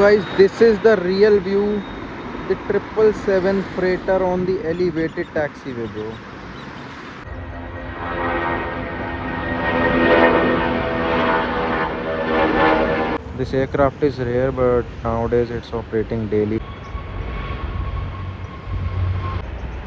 Guys, this is the real view, the 777 freighter on the elevated taxiway, bro. This aircraft is rare, but nowadays it's operating daily.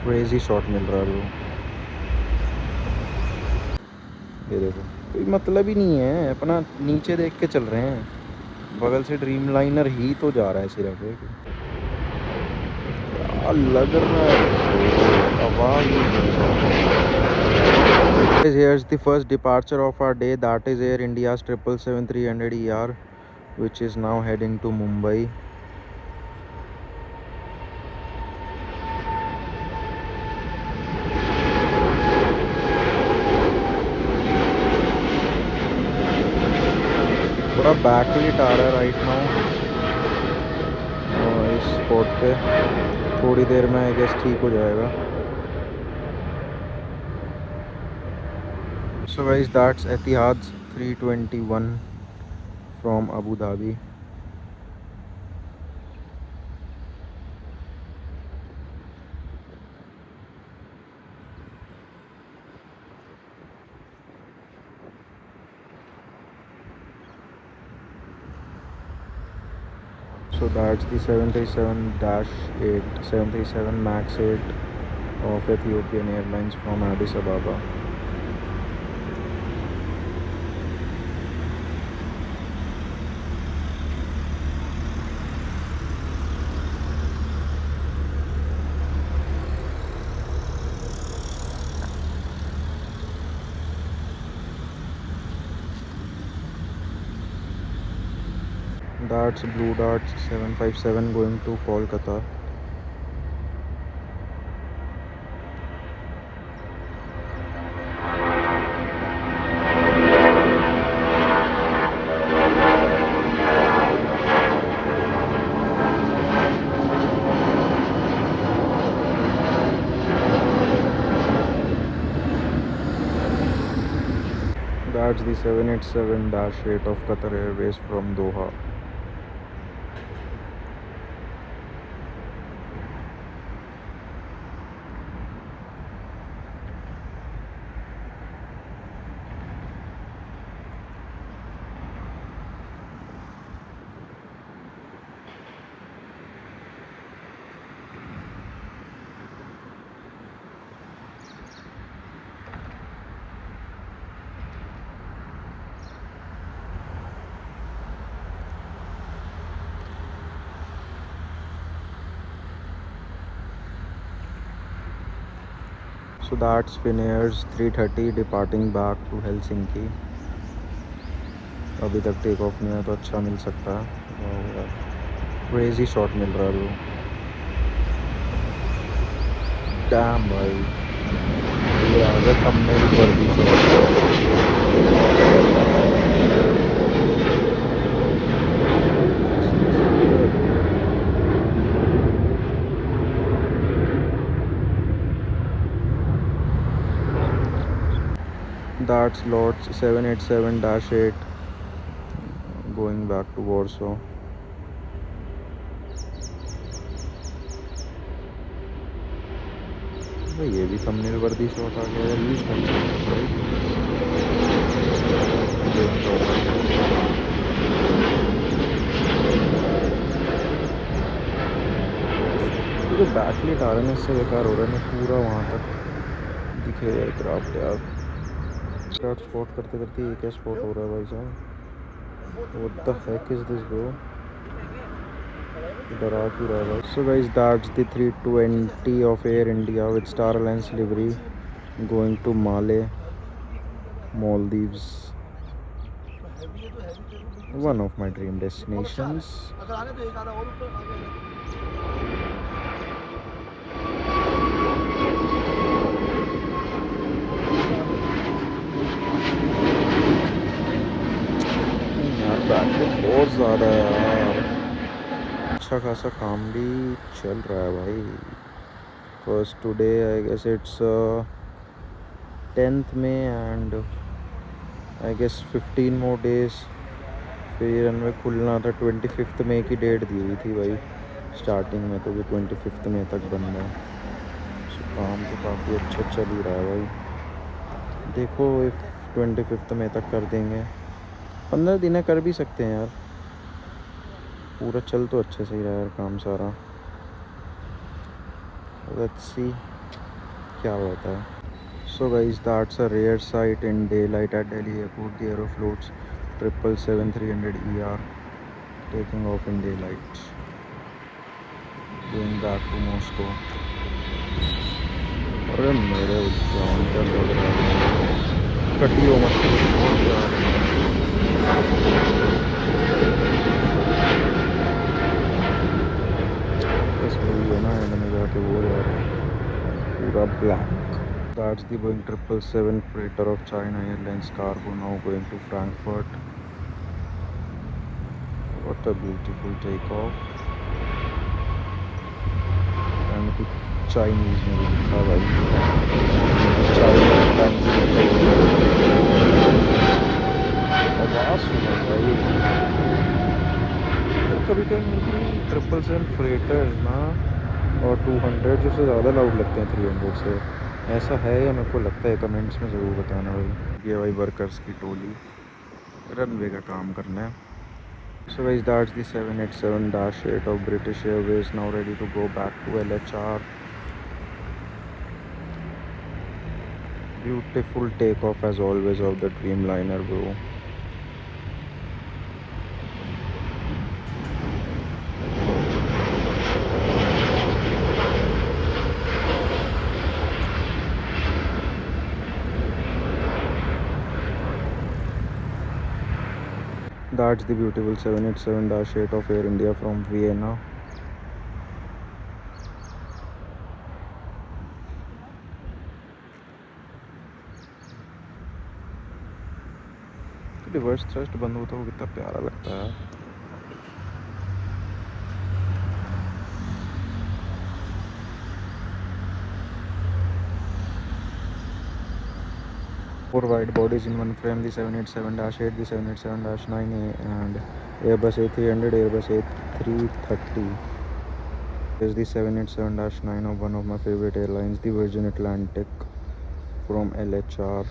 Crazy shot मिल रहा है bro. ये देखो, कोई मतलब ही नहीं है, अपना नीचे देख के चल रहे हैं. बगल से ड्रीम लाइनर ही तो जा रहा है सिर्फ एक. क्या लग रहा है आवाज. Here's the first departure of our day, that is Air India's 777-300ER, which is now heading to Mumbai. थोड़ा बैकलिट आ रहा है राइट नाउ इस स्पॉट पे. थोड़ी देर में आई गेस ठीक हो जाएगा. So guys, that's Etihad's 321 from Abu Dhabi. So that's the 737-8, 737 MAX 8 of Ethiopian Airlines from Addis Ababa. That's Blue Dart 757 going to Kolkata. That's the 787-8 of Qatar Airways from Doha. So that's Finnair's 330 departing back to Helsinki. अभी तक take off नहीं है तो अच्छा मिल सकता है. Crazy shot मिल रहा है. डैम भाई, ये आ गया थंबनेल पर भी shot. That's Lord's 787-8 going back to Warsaw. भाई ये भी थंबनेल वर्दी शॉट आ गया. यूज कर सकते हैं. जो बैकलिट आ रहा है इससे बेकार हो रहा है. पूरा वहाँ तक दिखे एयरक्राफ्ट यार. स्पॉट करते करते ये क्या स्पॉट हो रहा है भाई साहब. What the heck is this bro. डरा क्यों रहा है भाई. So guys, that's the 320 of Air India with Star Alliance livery going to Male, Maldives, one of my dream destinations. बहुत ज़्यादा है यार. अच्छा खासा काम भी चल रहा है भाई. First today I guess it's 10th May and I guess 15 more days फिर रनवे खुलना था 25 मई की डेट दी हुई थी भाई स्टार्टिंग में, तो भी 25 मई तक बंद है। सो काम तो काफ़ी अच्छा चल ही रहा है भाई। देखो इफ 25 मई तक कर देंगे, 15 दिन कर भी सकते हैं यार। पूरा चल तो अच्छे से ही रहा है यार काम सारा। लेट्स सी क्या होता है। So guys, that's a rare sight in daylight at Delhi Airport. The Aeroflots 777-300 ER taking off in daylight, going back to Moscow. अरे मेरे जान क्या लग रहा है, कटियो मत बहुत यार। बस वही है ना, एंड में जाके वो यार पूरा black. That's the Boeing 777 freighter of China Airlines cargo now going to Frankfurt. What a beautiful takeoff. And the Chinese में भी लिखा भाई, China Airlines आवाज़ सुना भाई। कभी कभी 777 फ्रेटर ना और 200 जो से ज़्यादा लाउड लगते हैं 300 से, ऐसा है या मेरे को लगता है? कमेंट्स में ज़रूर बताना भाई। ये भाई वर्कर्स की टोली रनवे का काम करना है। So guys, that's the 787-8 of British Airways now ready to go back to LHR. Beautiful takeoff as always of the Dreamliner, bro. That's the beautiful 787-8 of Air India from Vienna. Reverse thrust बंद होता है वो कितना प्यारा लगता है। Four wide bodies in one frame, the 787-8, the 787-9 and Airbus A300, Airbus A330. There's the 787-9 of one of my favorite airlines, the Virgin Atlantic from LHR.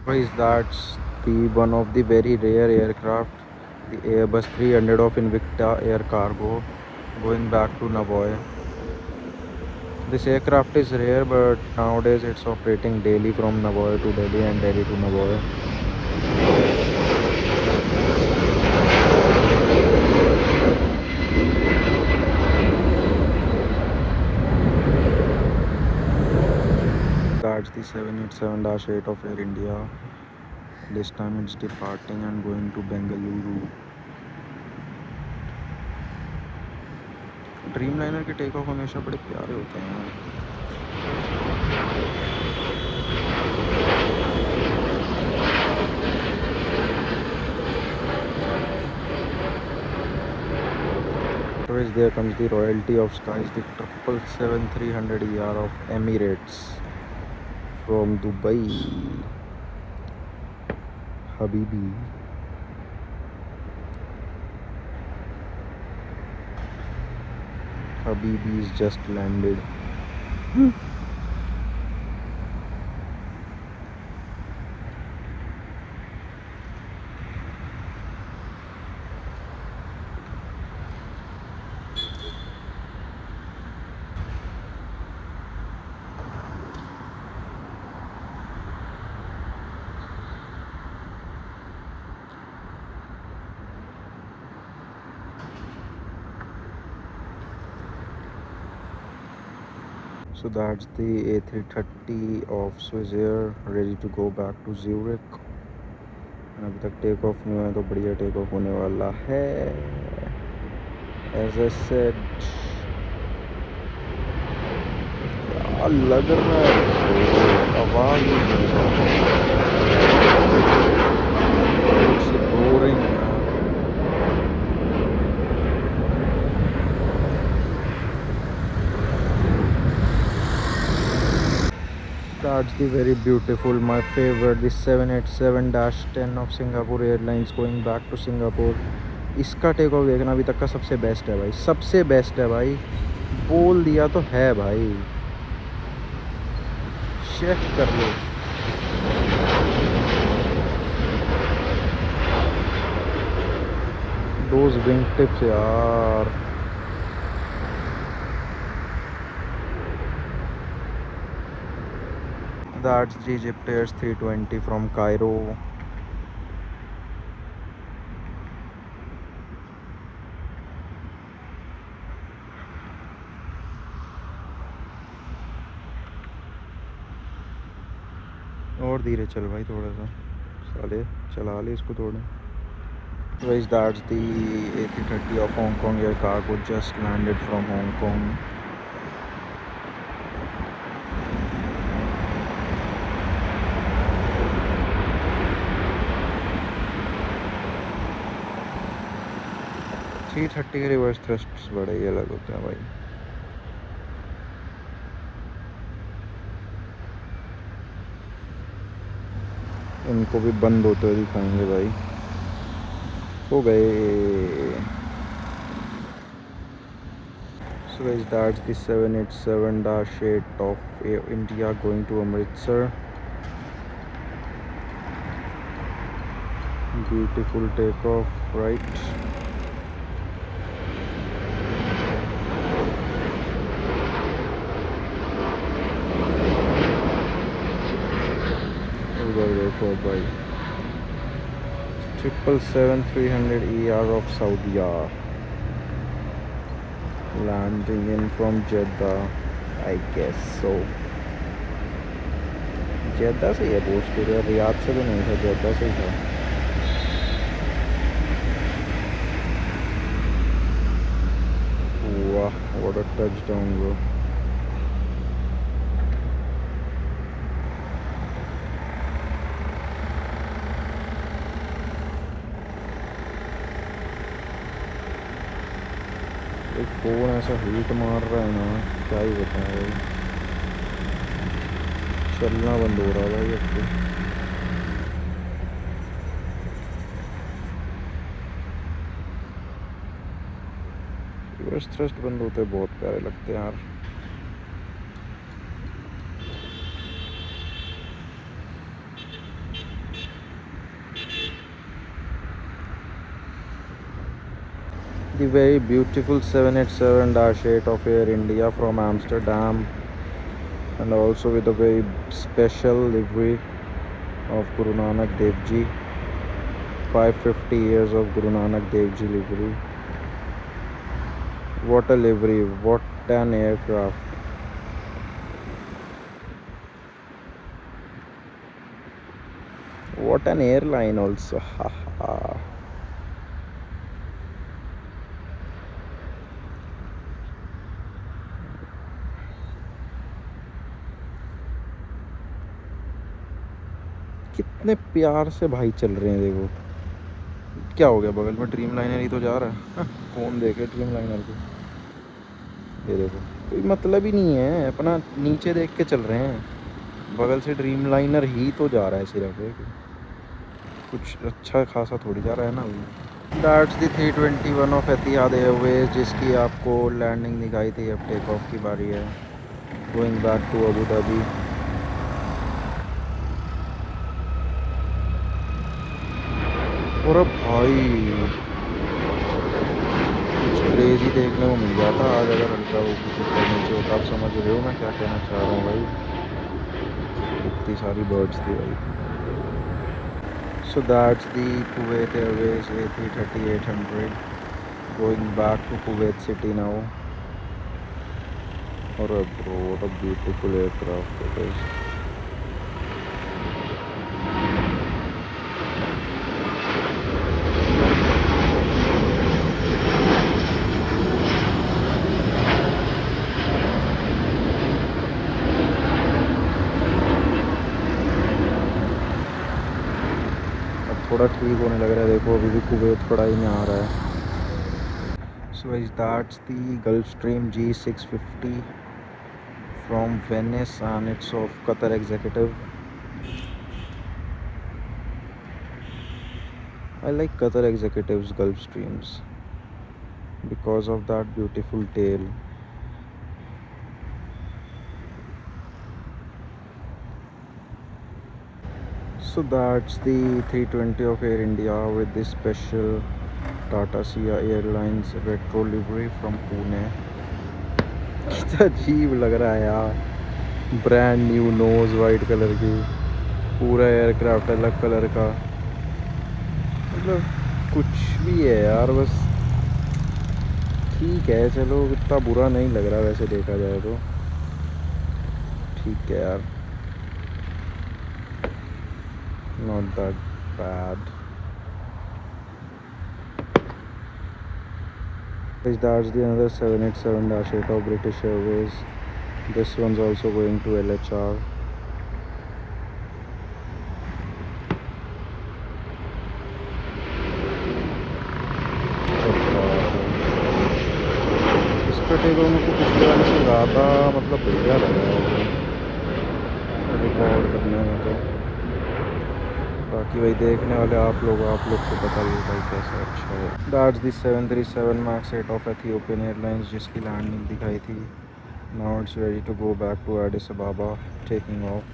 Guys, that's the one of the very rare aircraft, the Airbus 300 of Invicta Air Cargo, going back to Navoy. This aircraft is rare, but nowadays it's operating daily from Navoy to Delhi and Delhi to Navoy. That's the 787-8 of Air India. This time it's departing and going to Bengaluru. Dreamliner के take off हमेशा बड़े प्यारे होते हैं यार। There comes the royalty of skies, the 777-300 ER of Emirates from Dubai. Habibi. Habibi is just landed. So that's the A330 of Swissair ready to go back to Zurich. अभी तक take off नहीं हुआ है, तो बढ़िया take off होने वाला है। एज ए सेड क्या लग रहा है, आवाज़ boring. That's the very beautiful, my favorite, the 787-10 of Singapore Airlines going back to Singapore। इसका टेक ऑफ देखना अभी तक का सबसे बेस्ट है भाई, सबसे बेस्ट है भाई, बोल दिया तो है भाई, चेक कर लो। दोज विंग टिप्स यार, that's the Egypt Airs 320 from Cairo। और धीरे चल भाई थोड़ा सा, साले चला ले इसको थोड़ा। Guys, that's the A330 of Hong Kong Air Cargo just landed from Hong Kong। A330 के रिवर्स थ्रस्ट्स बड़े ही अलग होते हैं भाई। इनको भी बंद होते हुए दिखाएंगे भाई। हो गए। So guys, that's the 787-8 of Air India going to Amritsar। Beautiful takeoff, right? देखो भाई, 777-300ER of Saudia landing in from Jeddah, I guess so। जेद्दा से ये पोस्ट किया, रियाद से तो नहीं था, जेद्दा से ही था। वाह, what a touchdown bro. Phone ऐसा हीट मार रहा है ना, क्या ही बताएं भाई, चलना बंद हो रहा है भाई अब तो। रिवर्स थ्रस्ट बंद होते बहुत प्यारे लगते हैं यार। The very beautiful 787-8 of Air India from Amsterdam, and also with a very special livery of Guru Nanak Dev Ji, 550 years of Guru Nanak Dev Ji livery। What a livery, what an aircraft। What an airline also, haha। कितने प्यार से भाई चल रहे हैं, देखो क्या हो गया, बगल में ड्रीम लाइनर ही तो जा रहा है। कौन देखे ड्रीम लाइनर को, ये देखो, कोई मतलब ही नहीं है, अपना नीचे देख के चल रहे हैं, बगल से ड्रीम लाइनर ही तो जा रहा है सिर्फ, एक कुछ अच्छा खासा थोड़ी जा रहा है ना। That's the 321 of Etihad Airways, जिसकी आपको लैंडिंग दिखाई थी, अब टेक ऑफ की बारी है, going back to Abu Dhabi. और भाई कुछ क्रेजी देखने को मिल जाता आज, अगर हल्का वो कुछ ऊपर नीचे होता। आप समझ रहे हो मैं क्या कहना चाह रहा हूँ भाई, इतनी सारी बर्ड्स थी भाई। So that's the Kuwait airways A330-800 going back to Kuwait city now. और bro, what a beautiful aircraft it is. थोड़ा ठीक होने लग रहा है। देखो अभी भी कुवैत पढ़ाई में आ रहा है। So guys that's the Gulfstream G650 from Venice and it's of Qatar Executive. I like Qatar Executive's Gulfstreams because of that beautiful tail. So that's the 320 of Air India with this special Tata Sia Airlines retro livery from Pune. कितना अजीब लग रहा है यार, brand new nose white colour की, पूरा aircraft अलग colour का, मतलब कुछ भी है यार, बस ठीक है। चलो इतना बुरा नहीं लग रहा वैसे देखा जाए तो, ठीक है यार, not that bad. That's the another 787-8 of British Airways. This one's also going to LHR. इसका टेबल मेरे को पिछले वाले से ज़्यादा मतलब बढ़िया लगा है रिकॉर्ड करने में तो। बाकी भाई देखने वाले आप लोग को बताइए भाई कैसा अच्छा है। That's the 737 MAX 8 of Ethiopian Airlines जिसकी लैंडिंग दिखाई थी। Now it's ready to go back to Addis Ababa, taking off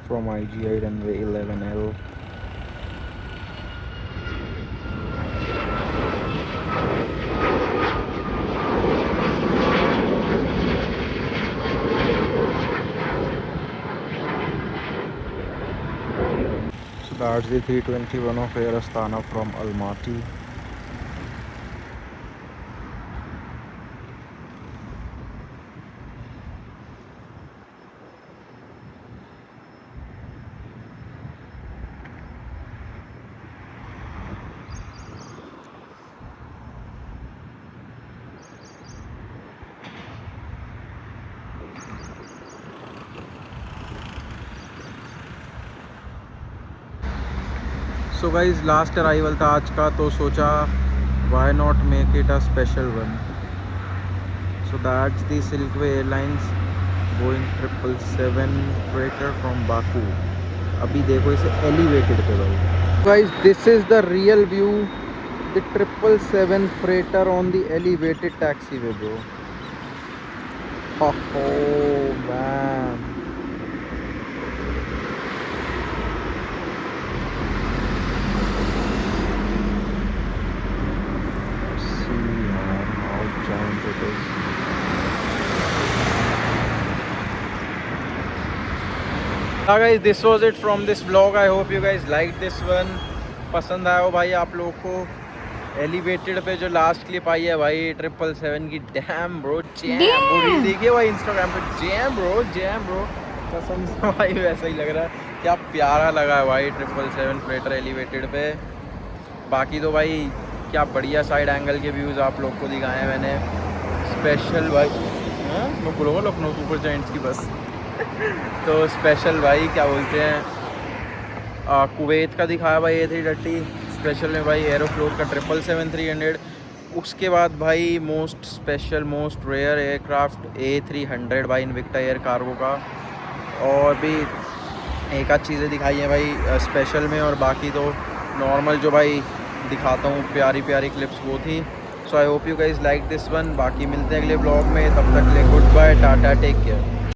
from IGI runway 11L. So that's the 321 of Air Astana from Almaty. So guys last arrival था आज का, तो सोचा why not make it a special one. So that's the Silkway airlines Boeing 777 freighter from Baku. अभी देखो इसे elevated पे भाई। Guys this is the real view, the 777 freighter on the elevated taxiway bro. Oh man, guys this was it from this vlog. I hope you guys liked this one. पसंद आया हो भाई आप लोगों को। Elevated पे जो last clip आई है भाई 777 की, damn bro, jam bro, reel देखिए भाई इंस्टाग्राम पे, जैम ब्रो कसम से भाई वैसा ही लग रहा है। क्या प्यारा लगा है भाई 777 फ्रेटर एलिवेटेड पे। बाकी तो भाई क्या बढ़िया साइड एंगल के व्यूज़ आप लोग को दिखाए हैं मैंने स्पेशल भाई। हाँ मैं बोलूँगा लखनऊ सुपर जायंट्स की बस तो स्पेशल भाई क्या बोलते हैं कुवैत का दिखाया भाई A330 स्पेशल में भाई, एरोफ्लोर का 777-300। उसके बाद भाई most special most rare aircraft A300 भाई इनविक्टा एयर कार्गो का। और भी एक आध चीज़ें दिखाई हैं भाई स्पेशल में, और बाकी तो नॉर्मल जो भाई दिखाता हूँ प्यारी प्यारी क्लिप्स वो थी। So I hope you guys like this one. बाकी मिलते हैं अगले ब्लॉग में, तब तक के लिए goodbye, tata, take care.